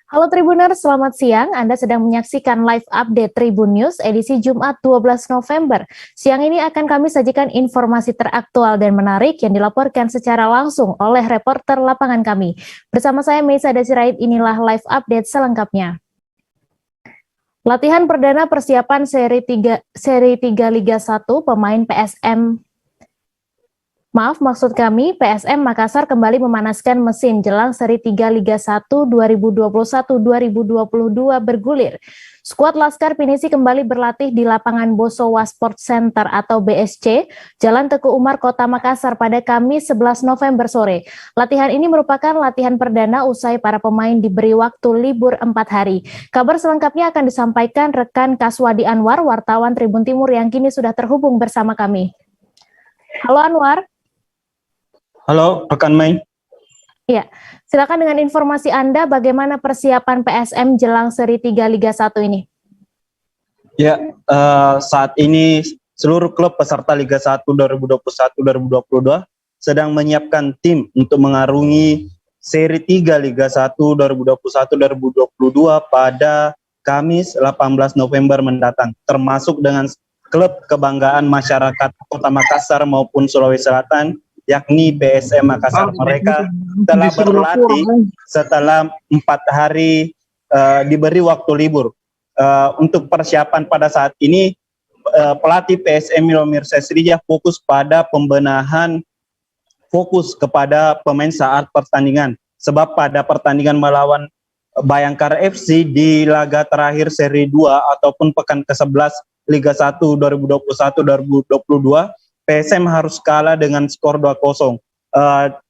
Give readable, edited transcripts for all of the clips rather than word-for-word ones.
Halo Tribuners, selamat siang. Anda sedang menyaksikan live update Tribun News edisi Jumat 12 November. Siang ini akan kami sajikan informasi teraktual dan menarik yang dilaporkan secara langsung oleh reporter lapangan kami. Bersama saya Meisa Desirait, inilah live update selengkapnya. Latihan perdana persiapan seri 3 Liga 1 pemain PSM PSM Makassar kembali memanaskan mesin jelang seri 3 Liga 1 2021-2022 bergulir. Skuad Laskar Pinisi kembali berlatih di lapangan Bosowa Sport Center atau BSC, Jalan Teguh Umar, Kota Makassar pada Kamis 11 November sore. Latihan ini merupakan latihan perdana usai para pemain diberi waktu libur 4 hari. Kabar selengkapnya akan disampaikan rekan Kaswadi Anwar, wartawan Tribun Timur yang kini sudah terhubung bersama kami. Halo Anwar. Halo, rekan Mei. Iya, silakan dengan informasi Anda bagaimana persiapan PSM jelang seri 3 Liga 1 ini. Ya, saat ini seluruh klub peserta Liga 1 2021-2022 sedang menyiapkan tim untuk mengarungi seri 3 Liga 1 2021-2022 pada Kamis 18 November mendatang, termasuk dengan klub kebanggaan masyarakat Kota Makassar maupun Sulawesi Selatan, yakni PSM Makassar. Mereka telah berlatih setelah 4 hari diberi waktu libur. Untuk persiapan pada saat ini, pelatih PSM Milomir Sesrija fokus pada pembenahan, fokus kepada pemain saat pertandingan. Sebab pada pertandingan melawan Bayangkara FC di laga terakhir seri 2 ataupun pekan ke-11 Liga 1 2021-2022, PSM harus kalah dengan skor 2-0.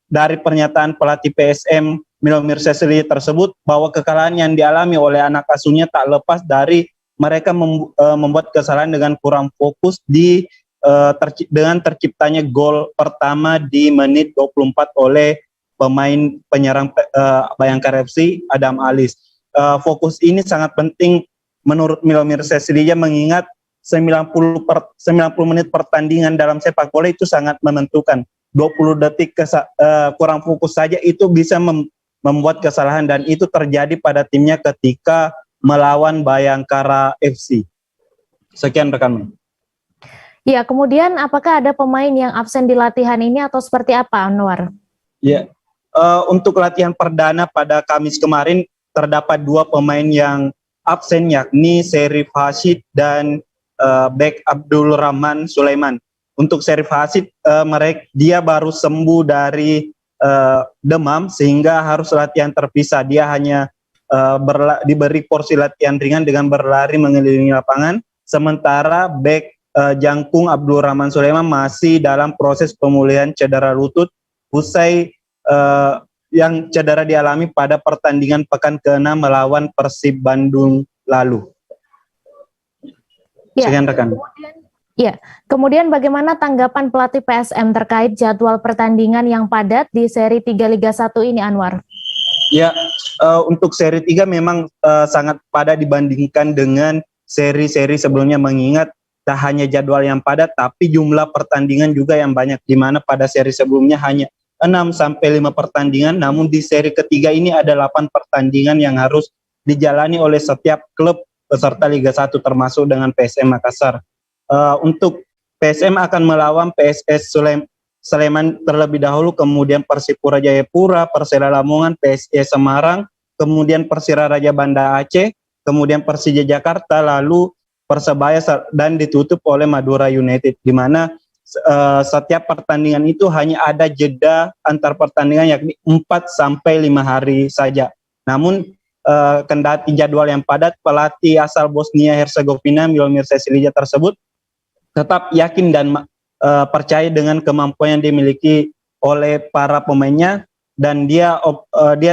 Dari pernyataan pelatih PSM Milomir Sesrija tersebut bahwa kekalahan yang dialami oleh anak asuhnya tak lepas dari mereka membuat kesalahan dengan kurang fokus dengan terciptanya gol pertama di menit 24 oleh pemain penyerang Bayangkara FC Adam Alis. Fokus ini sangat penting menurut Milomir Sesrija mengingat 90 menit pertandingan dalam sepak bola itu sangat menentukan. 20 detik kurang fokus saja itu bisa membuat kesalahan, dan itu terjadi pada timnya ketika melawan Bayangkara FC. Sekian rekan. Ya, kemudian apakah ada pemain yang absen di latihan ini atau seperti apa, Anwar? Ya, untuk latihan perdana pada Kamis kemarin terdapat 2 pemain yang absen, yakni Serif Hashid dan Bek Abdul Rahman Sulaiman. Untuk Serif Hashid, dia baru sembuh dari demam sehingga harus latihan terpisah. Dia hanya diberi porsi latihan ringan dengan berlari mengelilingi lapangan. Sementara Bek Jangkung Abdul Rahman Sulaiman masih dalam proses pemulihan cedera lutut usai yang cedera dialami pada pertandingan pekan ke-6 melawan Persib Bandung lalu. Sekian rekan. Kemudian bagaimana tanggapan pelatih PSM terkait jadwal pertandingan yang padat di seri 3 Liga 1 ini, Anwar? Ya, untuk seri 3 memang sangat padat dibandingkan dengan seri-seri sebelumnya, mengingat tak hanya jadwal yang padat tapi jumlah pertandingan juga yang banyak, di mana pada seri sebelumnya hanya 6-5 pertandingan, namun di seri ketiga ini ada 8 pertandingan yang harus dijalani oleh setiap klub peserta Liga 1 termasuk dengan PSM Makassar. Untuk PSM akan melawan PSS Sleman terlebih dahulu, kemudian Persipura Jayapura, Persela Lamongan, PSIS Semarang, kemudian Persira Raja Banda Aceh, kemudian Persija Jakarta, lalu Persebaya, dan ditutup oleh Madura United, di mana setiap pertandingan itu hanya ada jeda antar pertandingan yakni 4-5 hari saja. Namun kendati jadwal yang padat, pelatih asal Bosnia Herzegovina Milomir Sesrija tersebut tetap yakin dan percaya dengan kemampuan yang dimiliki oleh para pemainnya, dan dia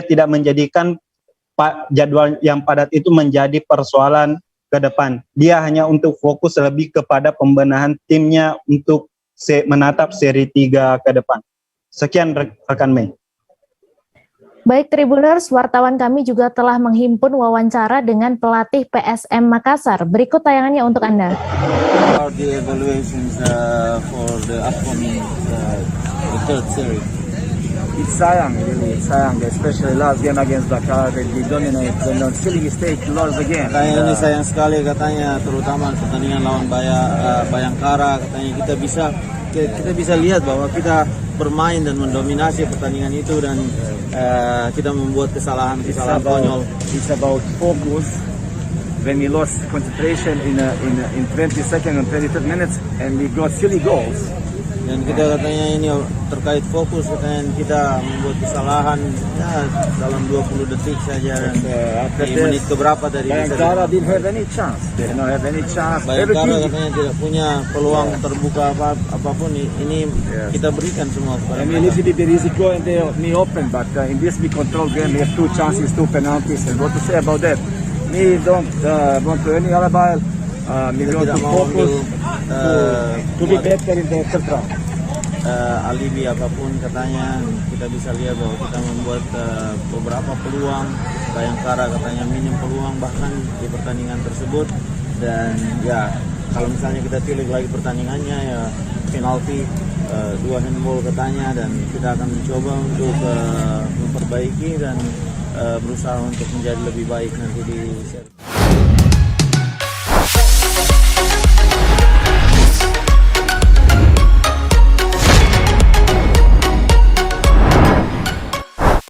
tidak menjadikan jadwal yang padat itu menjadi persoalan ke depan. Dia hanya untuk fokus lebih kepada pembenahan timnya untuk menatap seri 3 ke depan. Sekian rekan Mei. Baik Tribuners, wartawan kami juga telah menghimpun wawancara dengan pelatih PSM Makassar. Berikut tayangannya untuk Anda. The evaluations for the upcoming the third series. it's sayang, really, it's sayang, especially last game against Dakar, that we dominate, and on silly mistake, lost again. Katanya ini sayang sekali, katanya terutama pertandingan lawan Bayangkara, katanya kita bisa lihat bahwa kita bermain dan mendominasi pertandingan itu dan kita membuat kesalahan konyol. It's about focus. When we lost concentration in 20 seconds and 23 minutes, and we got silly goals. Dan kita katanya ini terkait fokus, katanya kita membuat kesalahan ya, dalam 20 detik saja dan di menit keberapa tadi Bayangkara didn't have any chance. They did not have any chance. Bayangkara katanya tidak punya peluang terbuka apapun. Ini kita berikan semua kepada And we mereka. little bit risiko and they open, but in this we control game. We have 2 chances, 2 penalties, and what to say about that? We don't want to any alibi. We want to focus to be better in the third round. Alibi apapun katanya, kita bisa lihat bahwa kita membuat beberapa peluang. Bayangkara katanya minim peluang bahkan di pertandingan tersebut, dan ya kalau misalnya kita tilik lagi pertandingannya ya penalti, 2 handball katanya, dan kita akan mencoba untuk memperbaiki dan berusaha untuk menjadi lebih baik nanti di seri.